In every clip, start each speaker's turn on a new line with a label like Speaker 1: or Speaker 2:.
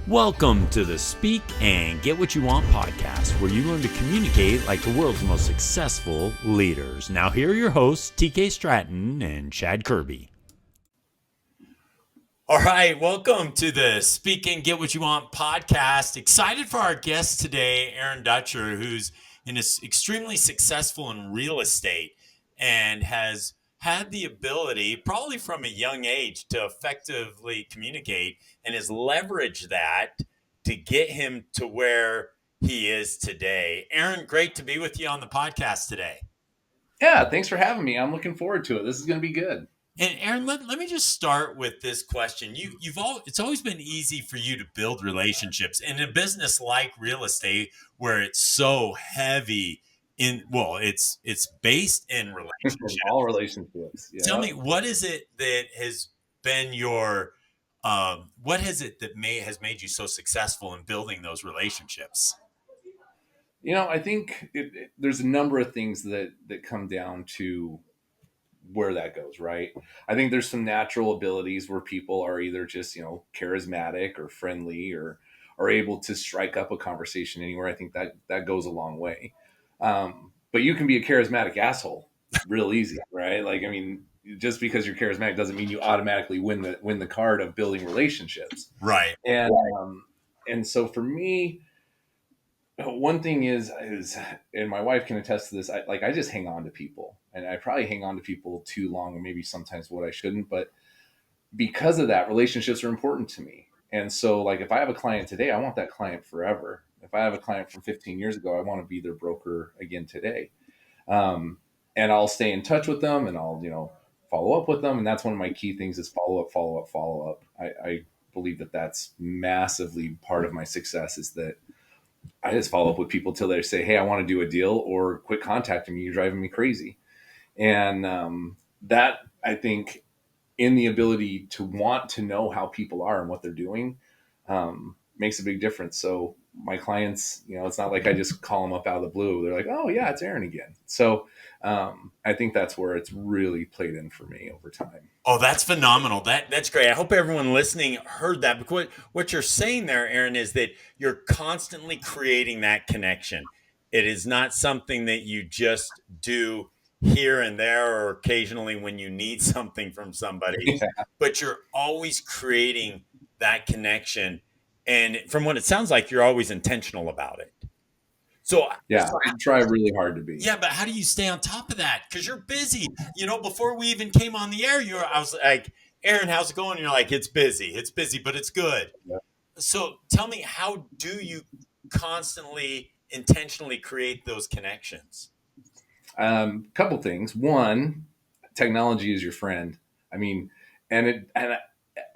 Speaker 1: Welcome to the Speak and Get What You Want podcast, where you learn to communicate like the world's most successful leaders. Now, here are your hosts, TK Stratton and Chad Kirby. All right, welcome to the Speak and Get What You Want podcast. Excited for our guest today, Aaron Ducher, who's extremely successful in real estate and has had the ability, probably from a young age, to effectively communicate and has leveraged that to get him to where he is today. Aaron, great to be with you on the podcast today.
Speaker 2: Yeah, thanks for having me. I'm looking forward to it. This is going to be good.
Speaker 1: And Aaron, let me just start with this question. It's always been easy for you to build relationships in a business like real estate, where it's so heavy it's based in relationships.
Speaker 2: All relationships. Yeah.
Speaker 1: Tell me, what is it that has been your what is it that has made you so successful in building those relationships?
Speaker 2: I think there's a number of things that come down to where that goes, right? I think there's some natural abilities where people are either just, charismatic or friendly or are able to strike up a conversation anywhere. I think that goes a long way. But you can be a charismatic asshole real easy, right? Just because you're charismatic doesn't mean you automatically win the card of building relationships.
Speaker 1: Right.
Speaker 2: And so for me, one thing is, and my wife can attest to this, I just hang on to people, and I probably hang on to people too long, and maybe sometimes what I shouldn't, but because of that, relationships are important to me. And so like, if I have a client today, I want that client forever. If I have a client from 15 years ago, I want to be their broker again today. And I'll stay in touch with them, and I'll, follow up with them. And that's one of my key things is follow up. I believe that that's massively part of my success, is that I just follow up with people till they say, hey, I want to do a deal, or quit contacting me. You're driving me crazy. And that, I think, in the ability to want to know how people are and what they're doing, makes a big difference. So my clients, it's not like I just call them up out of the blue. They're like, oh yeah, it's Aaron again. So I think that's where it's really played in for me over time.
Speaker 1: Oh, that's phenomenal. That's great. I hope everyone listening heard that, because what you're saying there, Aaron, is that you're constantly creating that connection. It is not something that you just do here and there or occasionally when you need something from somebody, but you're always creating that connection. And from what it sounds like, you're always intentional about it. So
Speaker 2: yeah, I try really hard to be.
Speaker 1: Yeah, but how do you stay on top of that? Because you're busy. Before we even came on the air, I was like, Aaron, how's it going? And you're like, it's busy, but it's good. Yeah. So tell me, how do you constantly, intentionally create those connections?
Speaker 2: Couple things. One, technology is your friend. And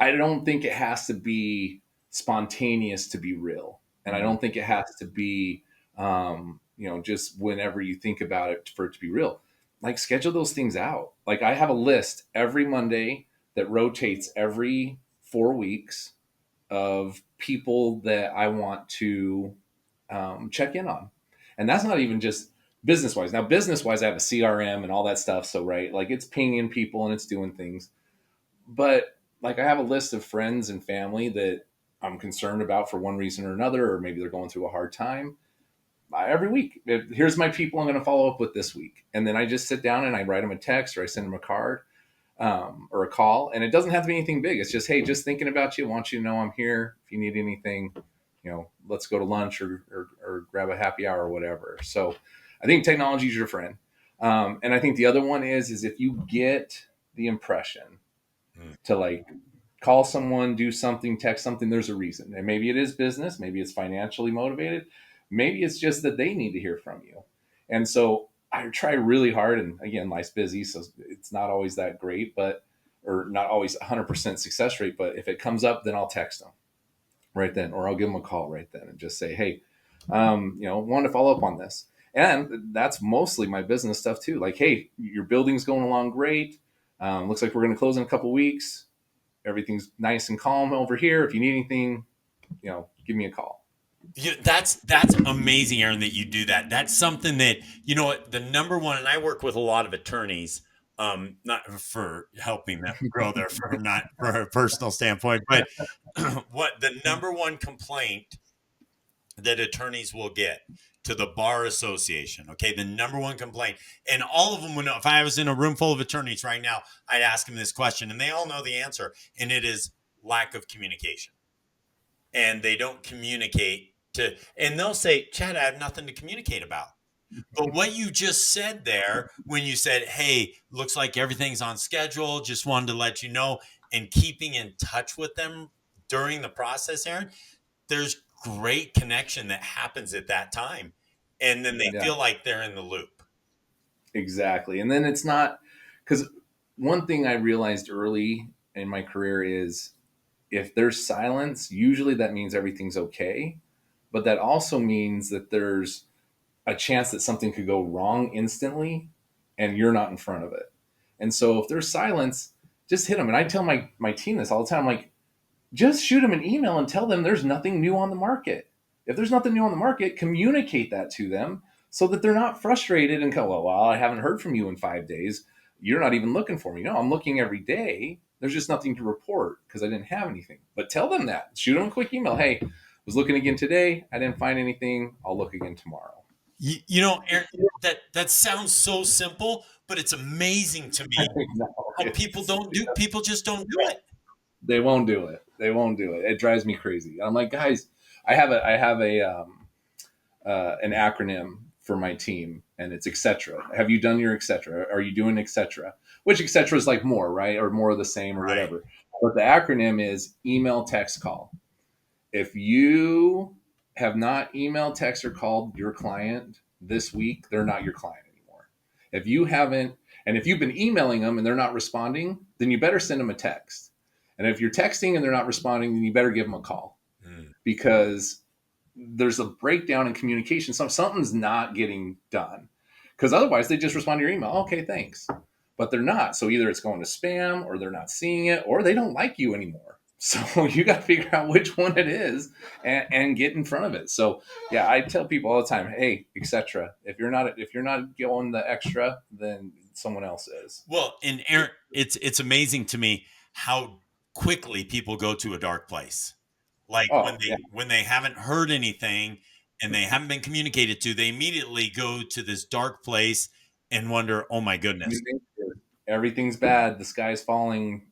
Speaker 2: I don't think it has to be spontaneous to be real, and I don't think it has to be just whenever you think about it for it to be real. Like, schedule those things out. Like, I have a list every Monday that rotates every 4 weeks of people that I want to check in on, and that's not even just business wise. Now, business wise, I have a CRM and all that stuff. So, right, like, it's pinging people and it's doing things. But like, I have a list of friends and family that I'm concerned about for one reason or another, or maybe they're going through a hard time. Every week, here's my people I'm going to follow up with this week. And then I just sit down and I write them a text, or I send them a card or a call. And it doesn't have to be anything big. It's just, hey, just thinking about you. Want you to know I'm here. If you need anything, let's go to lunch or grab a happy hour or whatever. So I think technology is your friend. And I think the other one is if you get the impression to like call someone, do something, text something, there's a reason. And maybe it is business. Maybe it's financially motivated. Maybe it's just that they need to hear from you. And so I try really hard. And again, life's busy, so it's not always that great, or not always 100% success rate. But if it comes up, then I'll text them right then, or I'll give them a call right then and just say, hey, wanted to follow up on this. And that's mostly my business stuff too. Like, hey, your building's going along great. Looks like we're going to close in a couple weeks. Everything's nice and calm over here. If you need anything, give me a call.
Speaker 1: Yeah, that's amazing, Aaron, that you do that. That's something that, the number one, and I work with a lot of attorneys Not for helping them grow their firm, not for a personal standpoint, but what the number one complaint that attorneys will get to the bar association. Okay, the number one complaint, and all of them would know. If I was in a room full of attorneys right now, I'd ask them this question, and they all know the answer, and it is lack of communication. And they don't communicate to, and they'll say, Chad, I have nothing to communicate about. But what you just said there, when you said, hey, looks like everything's on schedule, just wanted to let you know, and keeping in touch with them during the process, Aaron, there's great connection that happens at that time. And then they
Speaker 2: Yeah,
Speaker 1: feel like they're in the loop.
Speaker 2: exactly. And then it's not, because one thing I realized early in my career is if there's silence, usually that means everything's okay. But that also means that there's a chance that something could go wrong instantly and you're not in front of it. And so if there's silence, just hit them. And I tell my team this all the time. I'm like, just shoot them an email and tell them there's nothing new on the market. If there's nothing new on the market, communicate that to them so that they're not frustrated and go, well, I haven't heard from you in 5 days. You're not even looking for me. No, I'm looking every day. There's just nothing to report because I didn't have anything. But tell them that. Shoot them a quick email. Hey, was looking again today. I didn't find anything. I'll look again tomorrow.
Speaker 1: You know, Aaron, that sounds so simple, but it's amazing to me
Speaker 2: No,
Speaker 1: how people don't do. People just don't do it.
Speaker 2: they won't do it. They won't do it. It drives me crazy. I'm like, guys, I have an acronym for my team, and it's etc. Have you done your etc? Are you doing etc? Which etc is like more, right, or more of the same or
Speaker 1: Right.
Speaker 2: whatever. But the acronym is email, text, call. If you have not emailed, text, or called your client this week, they're not your client anymore. If you haven't, and if you've been emailing them and they're not responding, then you better send them a text. And if you're texting and they're not responding, then you better give them a call
Speaker 1: Mm.
Speaker 2: because there's a breakdown in communication. Something's not getting done because otherwise they just respond to your email. Okay, thanks. But they're not. So either it's going to spam or they're not seeing it or they don't like you anymore. So you got to figure out which one it is and get in front of it. So yeah, I tell people all the time, hey, etc. If you're not going the extra, then someone else is.
Speaker 1: Well, and Aaron, it's amazing to me how quickly people go to a dark place. Like when
Speaker 2: Oh yeah,
Speaker 1: they haven't heard anything and they haven't been communicated to, they immediately go to this dark place and wonder, "Oh my goodness."
Speaker 2: everything's bad. The sky's falling.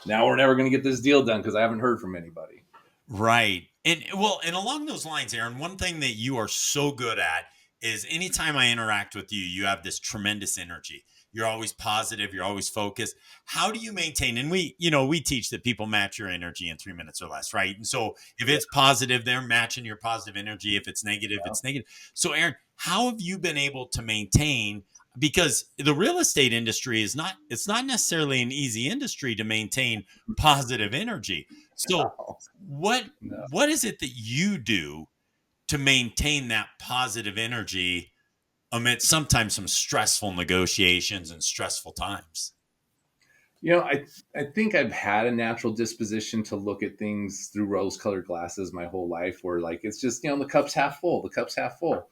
Speaker 2: Now we're never going to get this deal done because I haven't heard from anybody.
Speaker 1: Right. And well, and along those lines, Aaron, one thing that you are so good at is anytime I interact with you, you have this tremendous energy. You're always positive, you're always focused. How do you maintain? And we teach that people match your energy in 3 minutes or less, right? And so if
Speaker 2: Yeah,
Speaker 1: it's positive, they're matching your positive energy. If it's negative,
Speaker 2: yeah.
Speaker 1: it's negative. So, Aaron, how have you been able to maintain? Because the real estate industry it's not necessarily an easy industry to maintain positive energy. So
Speaker 2: No,
Speaker 1: what
Speaker 2: no.
Speaker 1: what is it that you do to maintain that positive energy amid sometimes some stressful negotiations and stressful times?
Speaker 2: I think I've had a natural disposition to look at things through rose-colored glasses my whole life, where like it's just the cup's half full, the cup's half full.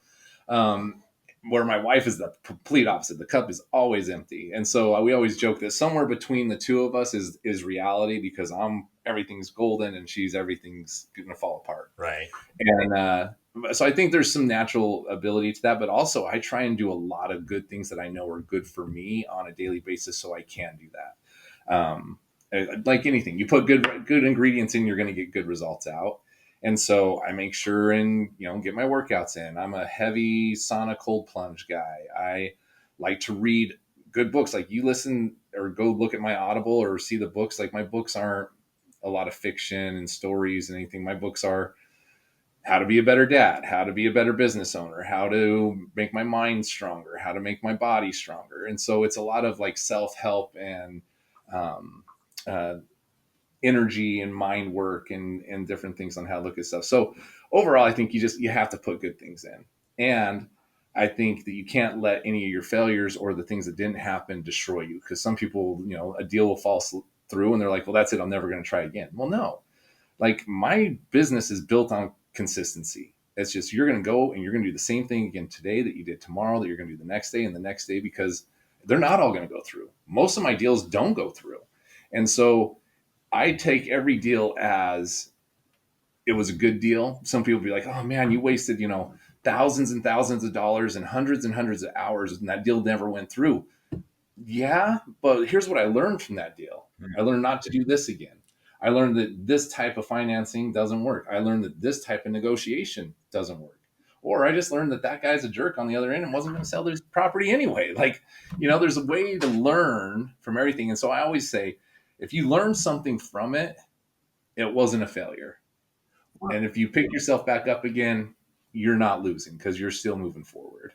Speaker 2: Um, where my wife is the complete opposite. The cup is always empty, and so we always joke that somewhere between the two of us is reality because I'm everything's golden and she's everything's gonna fall apart.
Speaker 1: Right.
Speaker 2: And so I think there's some natural ability to that, but also I try and do a lot of good things that I know are good for me on a daily basis, so I can do that. Like anything, you put good ingredients in, you're going to get good results out. And so I make sure and get my workouts in. I'm a heavy sauna cold plunge guy. I like to read good books. Like you listen or go look at my Audible or see the books. Like my books aren't a lot of fiction and stories and anything. My books are how to be a better dad, how to be a better business owner, how to make my mind stronger, how to make my body stronger. And so it's a lot of like self help and um, uh, energy and mind work and different things on how to look at stuff. So overall, I think you have to put good things in. And I think that you can't let any of your failures or the things that didn't happen destroy you because some people, a deal will fall through and they're like, well, that's it. I'm never going to try again. Well, no, like my business is built on consistency. It's just you're going to go and you're going to do the same thing again today that you did tomorrow, that you're going to do the next day and the next day because They're not all going to go through. Most of my deals don't go through. And so I take every deal as it was a good deal. Some people be like, oh man, you wasted, thousands and thousands of dollars and hundreds of hours and that deal never went through. Yeah, but here's what I learned from that deal. I learned not to do this again. I learned that this type of financing doesn't work. I learned that this type of negotiation doesn't work. Or I just learned that that guy's a jerk on the other end and wasn't going to sell his property anyway. Like, there's a way to learn from everything. And so I always say, if you learn something from it, it wasn't a failure. And if you pick yourself back up again, you're not losing because you're still moving forward.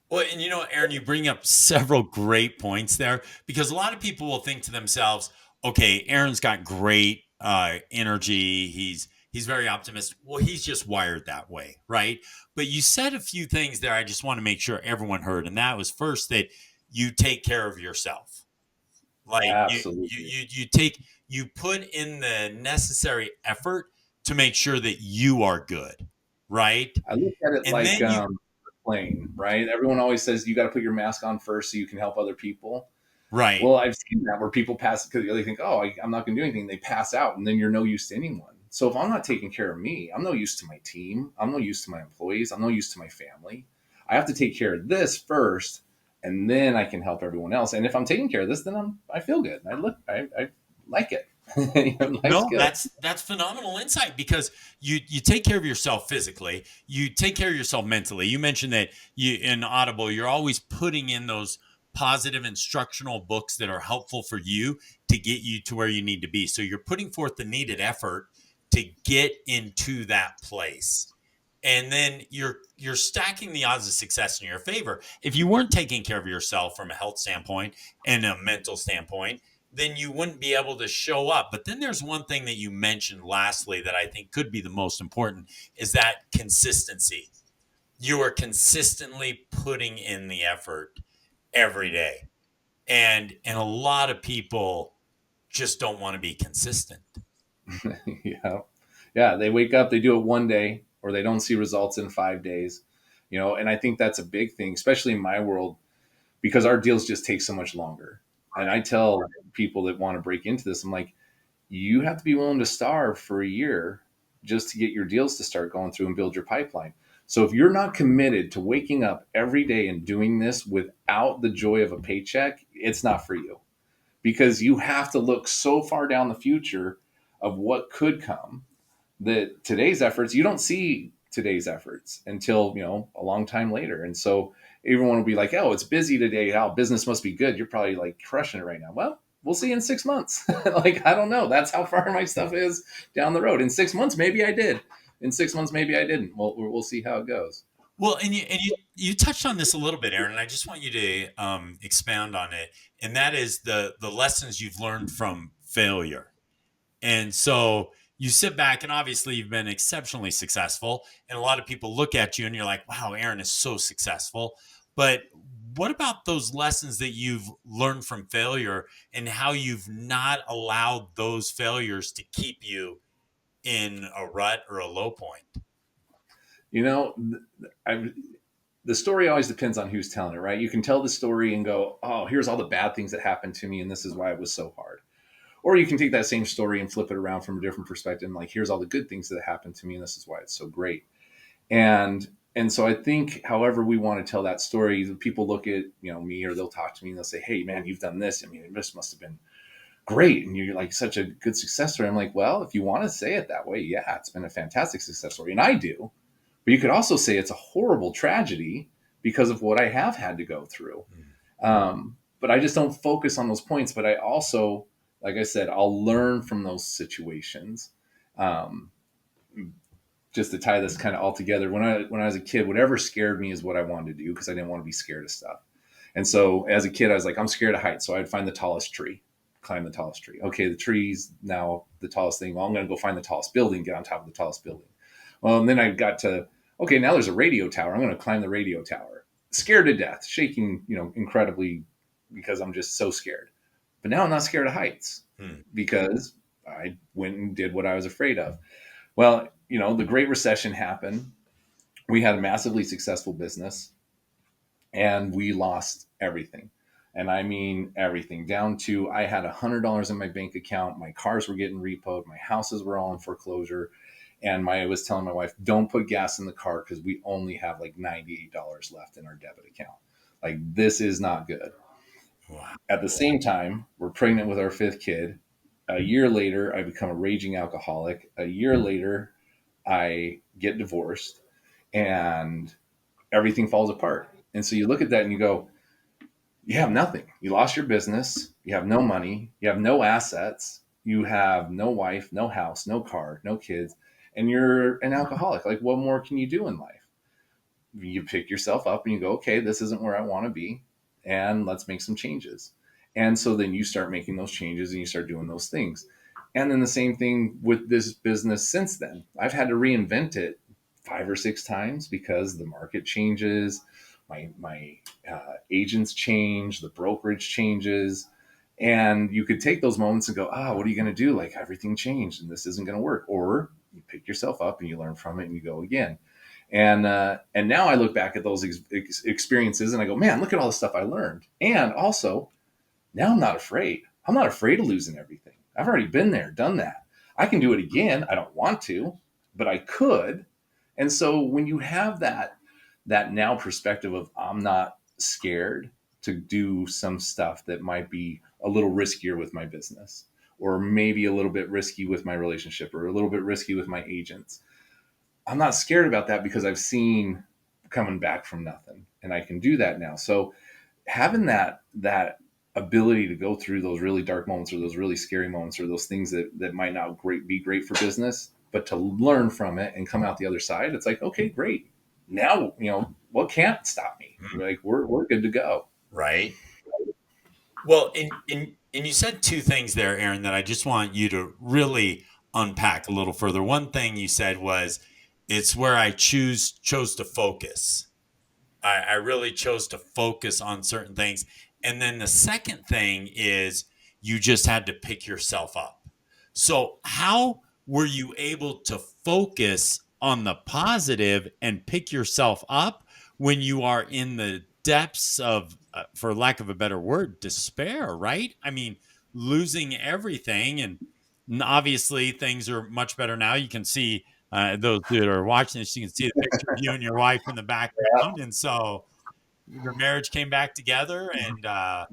Speaker 1: Well, and Aaron, you bring up several great points there because a lot of people will think to themselves, okay, Aaron's got great energy. He's very optimistic. Well, he's just wired that way, right? But you said a few things there I just want to make sure everyone heard. And that was first that you take care of yourself. Like
Speaker 2: Absolutely.
Speaker 1: you put in the necessary effort to make sure that you are good, right?
Speaker 2: I look at it
Speaker 1: And
Speaker 2: like
Speaker 1: then you
Speaker 2: plane, right? Everyone always says you got to put your mask on first so you can help other people.
Speaker 1: right.
Speaker 2: Well, I've seen that where people pass because they think, oh, I'm not going to do anything. They pass out and then you're no use to anyone. So if I'm not taking care of me, I'm no use to my team. I'm no use to my employees. I'm no use to my family. I have to take care of this first and then I can help everyone else. And if I'm taking care of this, then I feel good. I like it. Life's
Speaker 1: No,
Speaker 2: good.
Speaker 1: that's phenomenal insight because you take care of yourself physically, you take care of yourself mentally. You mentioned that you in Audible, you're always putting in those positive instructional books that are helpful for you to get you to where you need to be. So you're putting forth the needed effort to get into that place. And then you're stacking the odds of success in your favor. If you weren't taking care of yourself from a health standpoint and a mental standpoint, then you wouldn't be able to show up. But then there's one thing that you mentioned lastly that I think could be the most important is that consistency. You are consistently putting in the effort every day. And a lot of people just don't want to be consistent.
Speaker 2: Yeah. Yeah. They wake up, they do it one day, or they don't see results in 5 days. And I think that's a big thing, especially in my world, because our deals just take so much longer. And I tell people that want to break into this, I'm like, you have to be willing to starve for a year just to get your deals to start going through and build your pipeline. So if you're not committed to waking up every day and doing this without the joy of a paycheck, it's not for you because you have to look so far down the future of what could come that today's efforts, you don't see today's efforts until, a long time later. And so everyone will be like, oh, it's busy today. How business must be good. You're probably like crushing it right now. Well, we'll see in 6 months. Like, I don't know. That's how far my stuff is down the road. In 6 months, maybe I did. In 6 months, maybe I didn't. We'll see how it goes.
Speaker 1: Well, and you touched on this a little bit, Aaron, and I just want you to expound on it. And that is the lessons you've learned from failure. And so you sit back, and obviously you've been exceptionally successful, and a lot of people look at you, and you're like, "Wow, Aaron is so successful." But what about those lessons that you've learned from failure, and how you've not allowed those failures to keep you in a rut or a low point?
Speaker 2: You know, I, the story always depends on who's telling it, right? You can tell the story and go, oh, here's all the bad things that happened to me, and this is why it was so hard. Or you can take that same story and flip it around from a different perspective. And like, here's all the good things that happened to me, and this is why it's so great. And so I think, however we want to tell that story, people look at me, or they'll talk to me and they'll say, "Hey, man, you've done this. I mean, this must have been great, and you're like such a good success story." I'm like, well, if you want to say it that way, yeah, it's been a fantastic success story, and I do. But you could also say it's a horrible tragedy because of what I have had to go through. But I just don't focus on those points. But I also, like I said, I'll learn from those situations. Um, just to tie this kind of all together, when I was a kid, whatever scared me is what I wanted to do because I didn't want to be scared of stuff. And so as a kid, I was like, I'm scared of heights, so I'd find the tallest tree, climb the tallest tree. Okay, the tree's now the tallest thing. Well, I'm going to go find the tallest building, get on top of the tallest building. Well, and then I got to, okay, now there's a radio tower. I'm going to climb the radio tower. Scared to death, shaking, incredibly because I'm just so scared. But now I'm not scared of heights
Speaker 1: Hmm.
Speaker 2: because I went and did what I was afraid of. Well, the Great Recession happened. We had a massively successful business and we lost everything. And I mean everything, down to I had $100 in my bank account. My cars were getting repoed. My houses were all in foreclosure. And I was telling my wife, don't put gas in the car because we only have like $98 left in our debit account. Like, this is not good.
Speaker 1: Wow.
Speaker 2: At the same time, we're pregnant with our fifth kid. A year later, I become a raging alcoholic. A year later, I get divorced and everything falls apart. And so you look at that and you go, you have nothing. You lost your business. You have no money. You have no assets. You have no wife, no house, no car, no kids, and you're an alcoholic. Like, what more can you do in life? You pick yourself up and you go, okay, this isn't where I want to be, and let's make some changes. And so then you start making those changes and you start doing those things. And then the same thing with this business since then. I've had to reinvent it 5 or 6 times because the market changes, my agents change, the brokerage changes, and you could take those moments and go, what are you going to do? Like, everything changed and this isn't going to work. Or you pick yourself up and you learn from it and you go again. And now I look back at those experiences and I go, man, look at all the stuff I learned. And also, now I'm not afraid. I'm not afraid of losing everything. I've already been there, done that. I can do it again. I don't want to, but I could. And so when you have that now perspective of, I'm not scared to do some stuff that might be a little riskier with my business, or maybe a little bit risky with my relationship, or a little bit risky with my agents. I'm not scared about that because I've seen coming back from nothing, and I can do that now. So having that ability to go through those really dark moments, or those really scary moments, or those things that might not be great for business, but to learn from it and come out the other side, it's like, okay, great. Now, what can't stop me? Like, we're good to go.
Speaker 1: Right. Well, and you said two things there, Aaron, that I just want you to really unpack a little further. One thing you said was, it's where I chose to focus. I really chose to focus on certain things. And then the second thing is, you just had to pick yourself up. So, how were you able to focus on the positive and pick yourself up when you are in the depths of, for lack of a better word, despair, right? I mean, losing everything. And obviously, things are much better now. You can see, those that are watching this, you can see the picture of you and your wife in the background. And so your marriage came back together, and
Speaker 2: Yeah.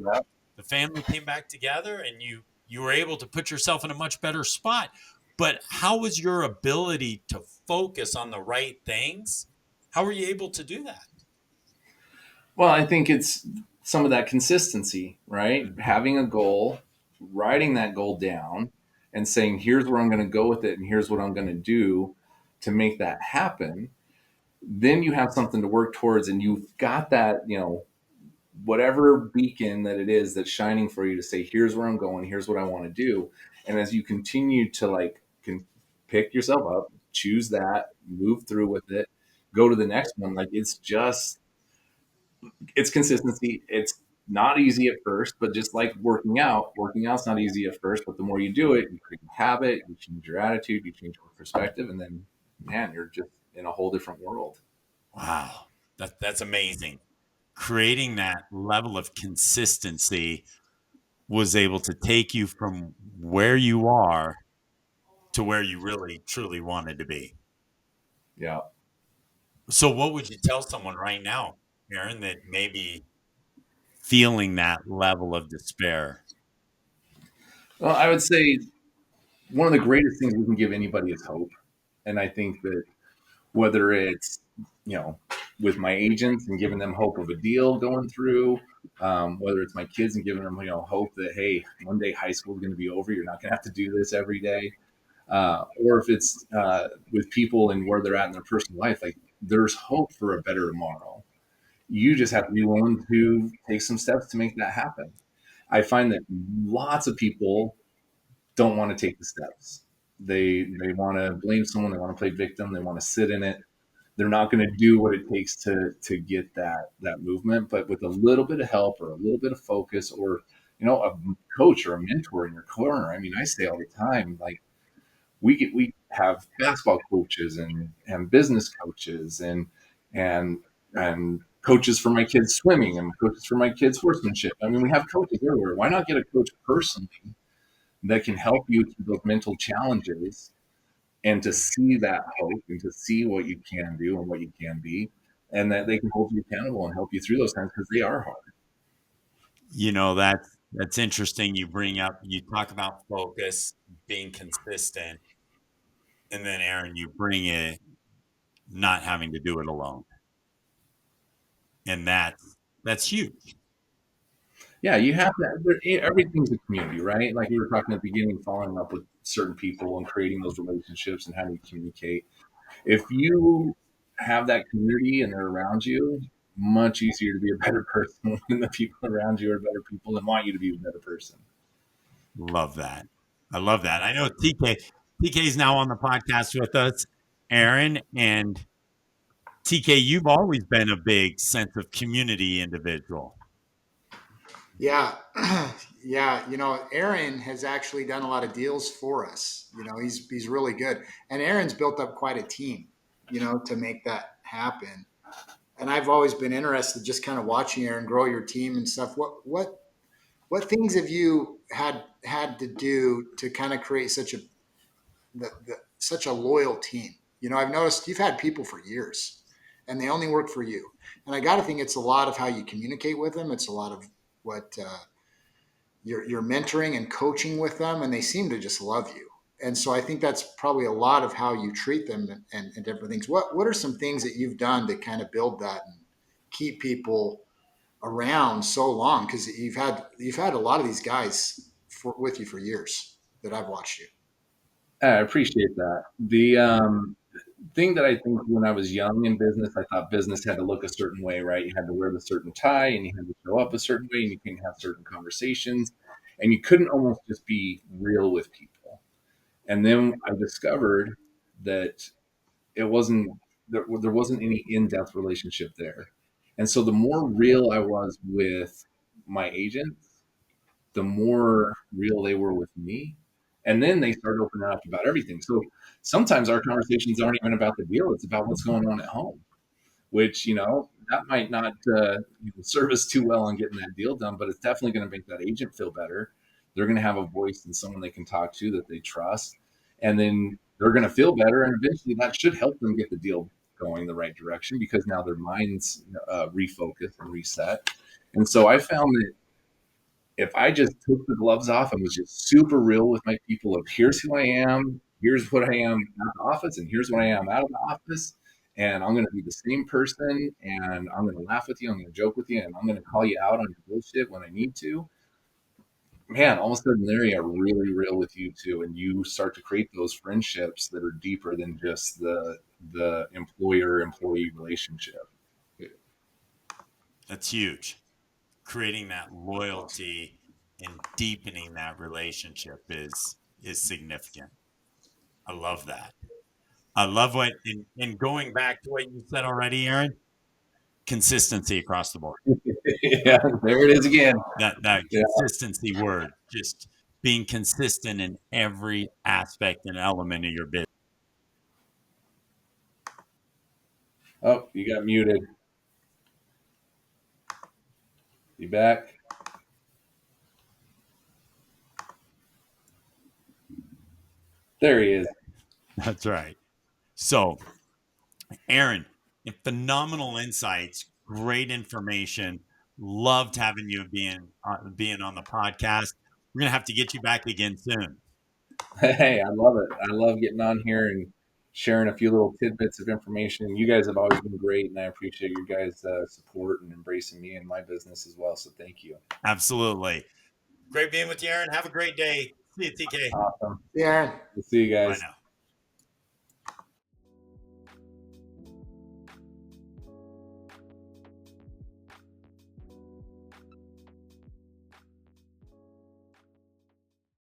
Speaker 1: the family came back together, and you were able to put yourself in a much better spot. But how was your ability to focus on the right things? How were you able to do that?
Speaker 2: Well, I think it's some of that consistency, right? Having a goal, writing that goal down, and saying, here's where I'm going to go with it, and here's what I'm going to do to make that happen. Then you have something to work towards, and you've got that, whatever beacon that it is that's shining for you to say, here's where I'm going, here's what I want to do. And as you continue to can pick yourself up, choose that, move through with it, go to the next one. Like, it's consistency. It's not easy at first, but just like working out's not easy at first, but the more you do it, you create a habit, you change your attitude, you change your perspective, and then, man, you're just in a whole different world.
Speaker 1: Wow, that's amazing. Creating that level of consistency was able to take you from where you are to where you really truly wanted to be.
Speaker 2: Yeah.
Speaker 1: So, what would you tell someone right now, Aaron, that maybe feeling that level of despair?
Speaker 2: Well, I would say one of the greatest things we can give anybody is hope. And I think that whether it's, you know, with my agents and giving them hope of a deal going through, whether it's my kids and giving them, hope that, hey, one day high school is going to be over. You're not going to have to do this every day. Or if it's with people and where they're at in their personal life, like, there's hope for a better tomorrow. You just have to be willing to take some steps to make that happen. I find that lots of people don't want to take the steps. They want to blame someone. They want to play victim. They want to sit in it. They're not going to do what it takes to get that movement. But with a little bit of help, or a little bit of focus, or a coach or a mentor in your corner. I mean, I say all the time, like, we have basketball coaches and business coaches and coaches for my kids swimming and coaches for my kids horsemanship. I mean, we have coaches everywhere. Why not get a coach personally that can help you through those mental challenges and to see that hope and to see what you can do and what you can be, and that they can hold you accountable and help you through those times because they are hard.
Speaker 1: That's interesting. You talk about focus, being consistent, and then Aaron, you bring it not having to do it alone, and that's huge.
Speaker 2: Yeah, you have to. Everything's a community, right? Like we were talking at the beginning, following up with certain people and creating those relationships and how you communicate. If you have that community and they're around you, much easier to be a better person when the people around you are better people and want you to be a better person.
Speaker 1: Love that. I love that. I know TK is now on the podcast with us, Aaron, and TK, you've always been a big sense of community individual.
Speaker 3: Yeah, yeah. Aaron has actually done a lot of deals for us. He's really good, and Aaron's built up quite a team. To make that happen. And I've always been interested, just kind of watching Aaron grow your team and stuff. What things have you had to do to kind of create such a loyal team? I've noticed you've had people for years, and they only work for you. And I got to think it's a lot of how you communicate with them. It's a lot of what you're mentoring and coaching with them, and they seem to just love you. And so I think that's probably a lot of how you treat them and different things. What are some things that you've done to kind of build that and keep people around so long? Because you've had a lot of these guys with you for years that I've watched you.
Speaker 2: I appreciate that. The thing that I think when I was young in business, I thought business had to look a certain way, right? You had to wear the certain tie and you had to show up a certain way and you couldn't have certain conversations and you couldn't almost just be real with people. And then I discovered that it wasn't there wasn't any in-depth relationship there. And so the more real I was with my agents, the more real they were with me. And then they started opening up about everything. So sometimes our conversations aren't even about the deal, it's about what's going on at home, which, that might not serve us too well on getting that deal done, but it's definitely going to make that agent feel better. They're going to have a voice and someone they can talk to that they trust. And then they're going to feel better. And eventually that should help them get the deal going the right direction because now their minds refocus and reset. And so I found that if I just took the gloves off and was just super real with my people of here's who I am, here's what I am at the office, and here's what I am out of the office, and I'm going to be the same person, and I'm going to laugh with you, I'm going to joke with you, and I'm going to call you out on your bullshit when I need to. Man, all of a sudden there you are really real with you too, and you start to create those friendships that are deeper than just the employer employee relationship.
Speaker 1: That's huge. Creating that loyalty and deepening that relationship is significant. I love that. I love what and going back to what you said already, Aaron, consistency across the board.
Speaker 2: Yeah, there it is again.
Speaker 1: That
Speaker 2: Yeah.
Speaker 1: consistency word, just being consistent in every aspect and element of your business.
Speaker 2: Oh, you got muted. You back? There he is.
Speaker 1: That's right. So, Aaron, phenomenal insights, great information. Loved having you being on the podcast. We're gonna have to get you back again soon.
Speaker 2: Hey, I love it. I love getting on here and sharing a few little tidbits of information. You guys have always been great, and I appreciate your guys' support and embracing me and my business as well. So thank you.
Speaker 1: Absolutely. Great being with you, Aaron. Have a great day. See you, TK.
Speaker 2: Awesome.
Speaker 3: Yeah.
Speaker 2: We'll see you
Speaker 1: Bye
Speaker 2: guys.
Speaker 1: now.